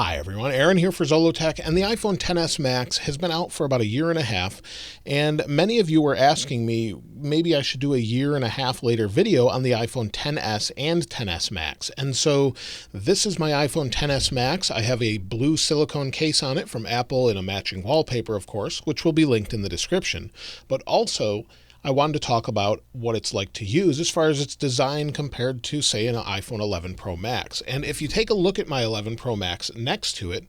Hi everyone, Aaron here for Zollotech, and the iPhone XS Max has been out for about a year and a half, and many of you were asking me maybe I should do a year and a half later video on the iPhone XS and XS Max. And so this is my iPhone XS Max. I have a blue silicone case on it from Apple in a matching wallpaper, of course, which will be linked in the description. But also, I wanted to talk about what it's like to use as far as its design compared to, say, an iPhone 11 Pro Max. And if you take a look at my 11 Pro Max next to it,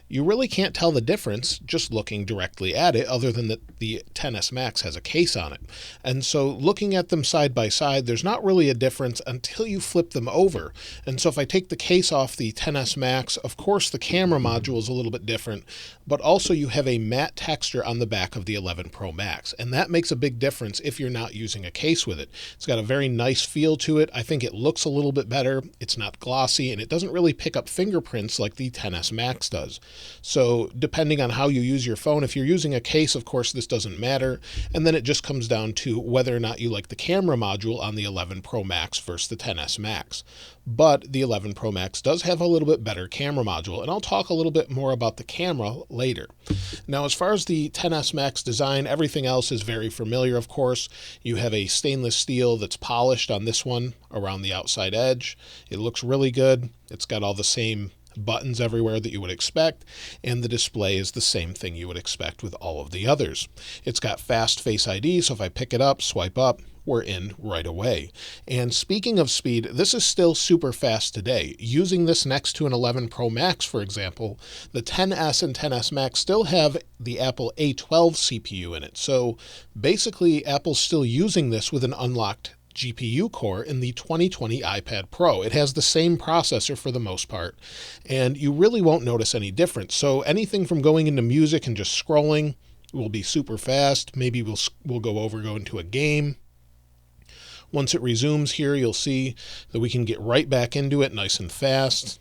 you really can't tell the difference just looking directly at it, other than that the XS Max has a case on it. And so looking at them side by side, there's not really a difference until you flip them over. And so if I take the case off the XS Max, of course the camera module is a little bit different, but also you have a matte texture on the back of the 11 Pro Max. And that makes a big difference if you're not using a case with it. It's got a very nice feel to it. I think it looks a little bit better. It's not glossy, and it doesn't really pick up fingerprints like the XS Max does. So depending on how you use your phone, if you're using a case, of course, this doesn't matter. And then it just comes down to whether or not you like the camera module on the 11 Pro Max versus the XS Max. But the 11 Pro Max does have a little bit better camera module, and I'll talk a little bit more about the camera later. Now, as far as the XS Max design, everything else is very familiar, of course. You have a stainless steel that's polished on this one around the outside edge. It looks really good. It's got all the same buttons everywhere that you would expect, and the display is the same thing you would expect with all of the others. It's got fast Face ID, so if I pick it up, swipe up, we're in right away. And speaking of speed, this is still super fast today. Using this next to an 11 Pro Max, for example, the XS and XS Max still have the Apple A12 CPU in it. So basically, Apple's still using this with an unlocked GPU core in the 2020 iPad Pro. It has the same processor for the most part, and you really won't notice any difference. So anything from going into music and just scrolling will be super fast. Maybe we'll go into a game. Once it resumes here, you'll see that we can get right back into it nice and fast.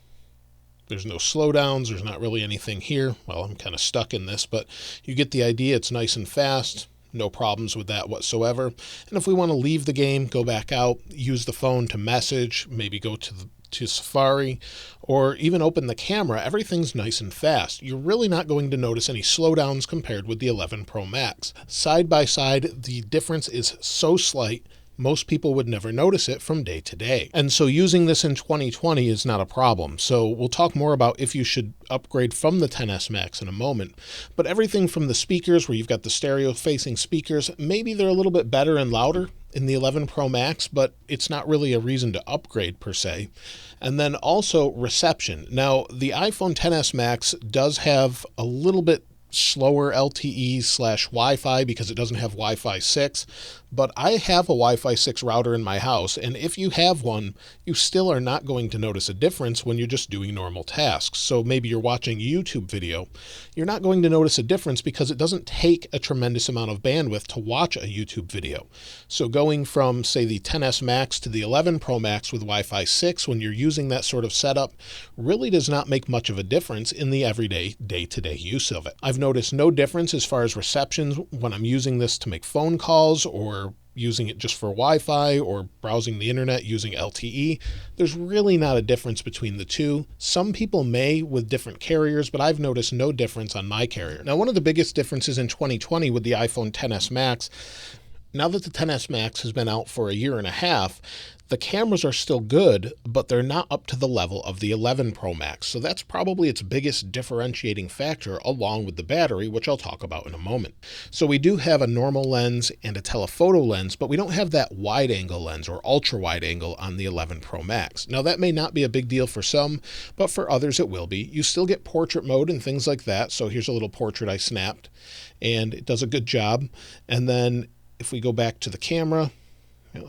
There's no slowdowns. There's not really anything here. Well, I'm kind of stuck in this, but you get the idea. It's nice and fast. No problems with that whatsoever. And if we want to leave the game, go back out, use the phone to message, maybe go to Safari, or even open the camera, everything's nice and fast. You're really not going to notice any slowdowns compared with the 11 Pro Max. Side by side, the difference is so slight, most people would never notice it from day to day. And so using this in 2020 is not a problem. So we'll talk more about if you should upgrade from the XS Max in a moment. But everything from the speakers, where you've got the stereo facing speakers, maybe they're a little bit better and louder in the 11 Pro Max, but it's not really a reason to upgrade per se. And then also reception. Now, the iPhone XS Max does have a little bit slower LTE/Wi-Fi because it doesn't have Wi-Fi 6, but I have a Wi-Fi 6 router in my house, and if you have one, you still are not going to notice a difference when you're just doing normal tasks. So maybe you're watching a YouTube video, you're not going to notice a difference because it doesn't take a tremendous amount of bandwidth to watch a YouTube video. So going from, say, the XS Max to the 11 Pro Max with Wi-Fi 6, when you're using that sort of setup, really does not make much of a difference in the everyday, day-to-day use of it. I've noticed no difference as far as receptions when I'm using this to make phone calls, or using it just for Wi-Fi, or browsing the internet using LTE. There's really not a difference between the two. Some people may with different carriers, but I've noticed no difference on my carrier. Now, one of the biggest differences in 2020 with the iPhone XS Max, now that the XS Max has been out for a year and a half, the cameras are still good, but they're not up to the level of the 11 Pro Max. So that's probably its biggest differentiating factor, along with the battery, which I'll talk about in a moment. So we do have a normal lens and a telephoto lens, but we don't have that wide angle lens or ultra wide angle on the 11 Pro Max. Now, that may not be a big deal for some, but for others it will be. You still get portrait mode and things like that. So here's a little portrait I snapped, and it does a good job. And then if we go back to the camera,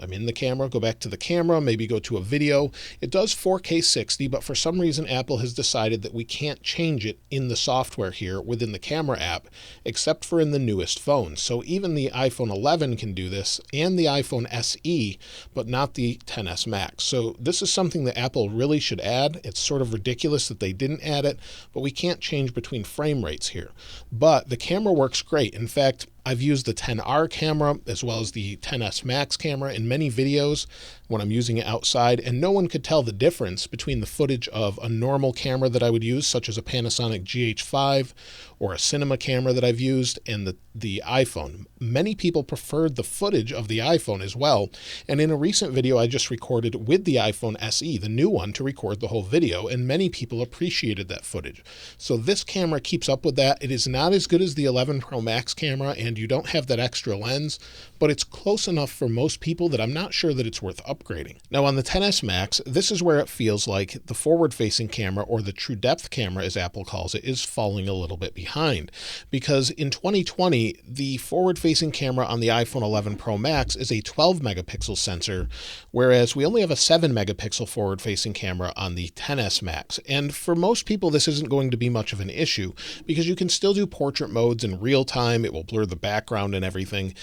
I'm in the camera, go back to the camera, maybe go to a video. It does 4K 60, but for some reason Apple has decided that we can't change it in the software here within the camera app, except for in the newest phones. So even the iPhone 11 can do this, and the iPhone SE, but not the XS Max. So this is something that Apple really should add. It's sort of ridiculous that they didn't add it, but we can't change between frame rates here. But the camera works great. In fact, I've used the XR camera as well as the XS Max camera in many videos. when I'm using it outside, and no one could tell the difference between the footage of a normal camera that I would use, such as a Panasonic GH5 or a cinema camera that I've used, and the iPhone. Many people preferred the footage of the iPhone as well, and in a recent video I just recorded with the iPhone SE, the new one, to record the whole video, and many people appreciated that footage. So this camera keeps up with that. It is not as good as the 11 Pro Max camera, and you don't have that extra lens, but it's close enough for most people that I'm not sure that it's worth upgrading. Now on the XS Max, this is where it feels like the forward-facing camera, or the true depth camera as Apple calls it, is falling a little bit behind, because in 2020 the forward-facing camera on the iPhone 11 Pro Max is a 12 megapixel sensor, whereas we only have a 7 megapixel forward-facing camera on the XS Max. And for most people this isn't going to be much of an issue, because you can still do portrait modes in real time. It will blur the background and everything,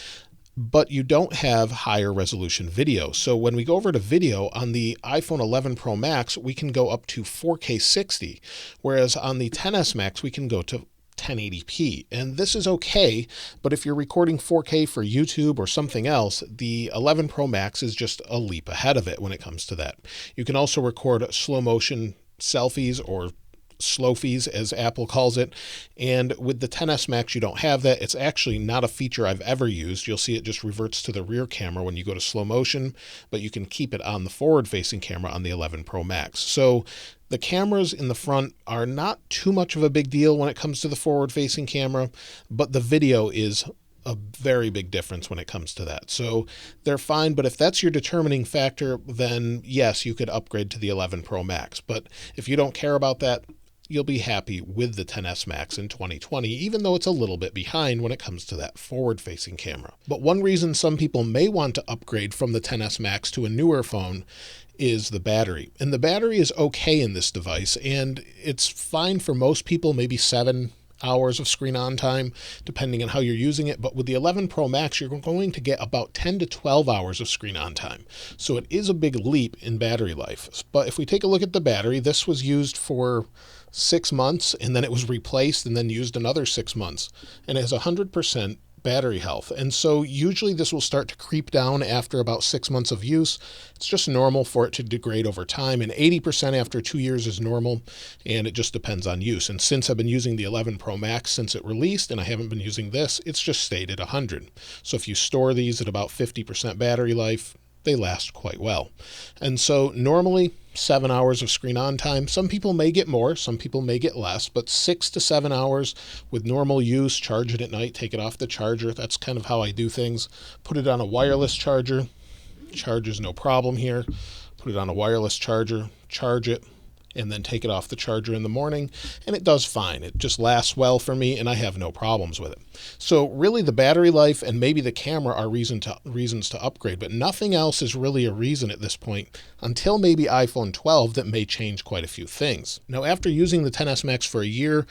but you don't have higher resolution video. So when we go over to video on the iPhone 11 Pro Max, we can go up to 4K 60, whereas on the XS Max we can go to 1080p. And this is okay, but if you're recording 4K for YouTube or something else, the 11 Pro Max is just a leap ahead of it when it comes to that. You can also record slow motion selfies, or slofies as Apple calls it, and with the XS Max you don't have that. It's actually not a feature I've ever used. You'll see it just reverts to the rear camera when you go to slow motion, but you can keep it on the forward facing camera on the 11 Pro Max. So the cameras in the front are not too much of a big deal when it comes to the forward facing camera, but the video is a very big difference when it comes to that. So they're fine, but if that's your determining factor, then yes, you could upgrade to the 11 Pro Max. But if you don't care about that, you'll be happy with the XS Max in 2020, even though it's a little bit behind when it comes to that forward-facing camera. But one reason some people may want to upgrade from the XS Max to a newer phone is the battery. And the battery is okay in this device, and it's fine for most people, maybe 7 hours of screen on time, depending on how you're using it. But with the 11 Pro Max, you're going to get about 10 to 12 hours of screen on time. So it is a big leap in battery life. But if we take a look at the battery, this was used for 6 months, and then it was replaced and then used another 6 months, and it has 100% battery health. And so usually this will start to creep down after about 6 months of use. It's just normal for it to degrade over time, and 80% after 2 years is normal, and it just depends on use. And since I've been using the 11 Pro Max since it released, and I haven't been using this, it's just stayed at 100. So if you store these at about 50% battery life, they last quite well. And so normally 7 hours of screen on time. Some people may get more, some people may get less, but 6 to 7 hours with normal use. Charge it at night, take it off the charger. That's kind of how I do things. Put it on a wireless charger. Charges no problem here. Put it on a wireless charger, charge it, and then take it off the charger in the morning, and it does fine. It just lasts well for me, and I have no problems with it. So really the battery life and maybe the camera are reasons to upgrade, but nothing else is really a reason at this point, until maybe iPhone 12 that may change quite a few things. Now after using the XS Max for a year,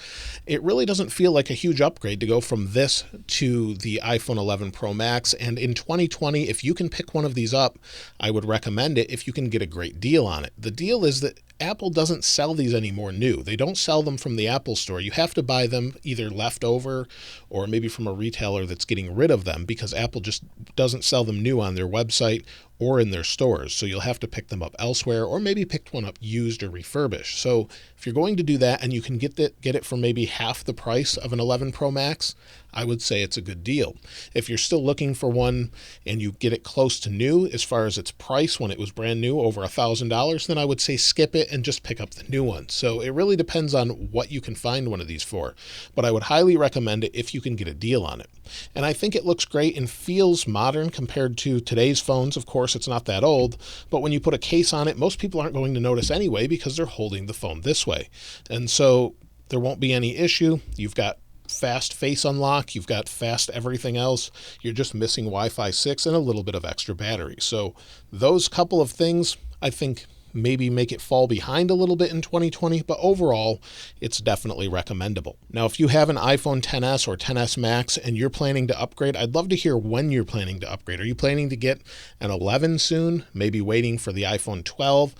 it really doesn't feel like a huge upgrade to go from this to the iPhone 11 Pro Max, and in 2020, if you can pick one of these up, I would recommend it if you can get a great deal on it. The deal is that Apple doesn't sell these anymore new. They don't sell them from the Apple Store. You have to buy them either leftover or maybe from a retailer that's getting rid of them, because Apple just doesn't sell them new on their website or in their stores. So you'll have to pick them up elsewhere, or maybe pick one up used or refurbished. So if you're going to do that and you can get it for maybe half the price of an 11 Pro Max, I would say it's a good deal. If you're still looking for one and you get it close to new as far as its price when it was brand new, over $1,000, then I would say skip it and just pick up the new one. So it really depends on what you can find one of these for, but I would highly recommend it if you can get a deal on it. And I think it looks great and feels modern compared to today's phones. Of course, it's not that old, but when you put a case on it, most people aren't going to notice anyway, because they're holding the phone this way. And so there won't be any issue. You've got fast face unlock, you've got fast everything else. You're just missing Wi-Fi 6 and a little bit of extra battery. So those couple of things, I think, maybe make it fall behind a little bit in 2020, but overall, it's definitely recommendable. Now, if you have an iPhone XS or XS Max and you're planning to upgrade, I'd love to hear when you're planning to upgrade. Are you planning to get an 11 soon? Maybe waiting for the iPhone 12?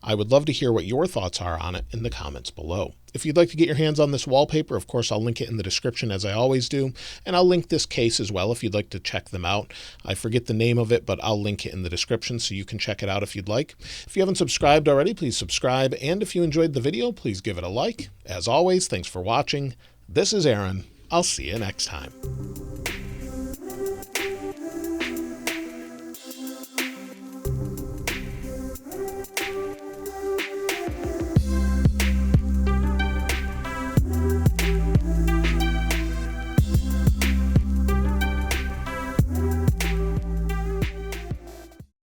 I would love to hear what your thoughts are on it in the comments below. If you'd like to get your hands on this wallpaper, of course, I'll link it in the description as I always do, and I'll link this case as well if you'd like to check them out. I forget the name of it, but I'll link it in the description so you can check it out if you'd like. If you haven't subscribed already, please subscribe, and if you enjoyed the video, please give it a like. As always, thanks for watching. This is Aaron. I'll see you next time.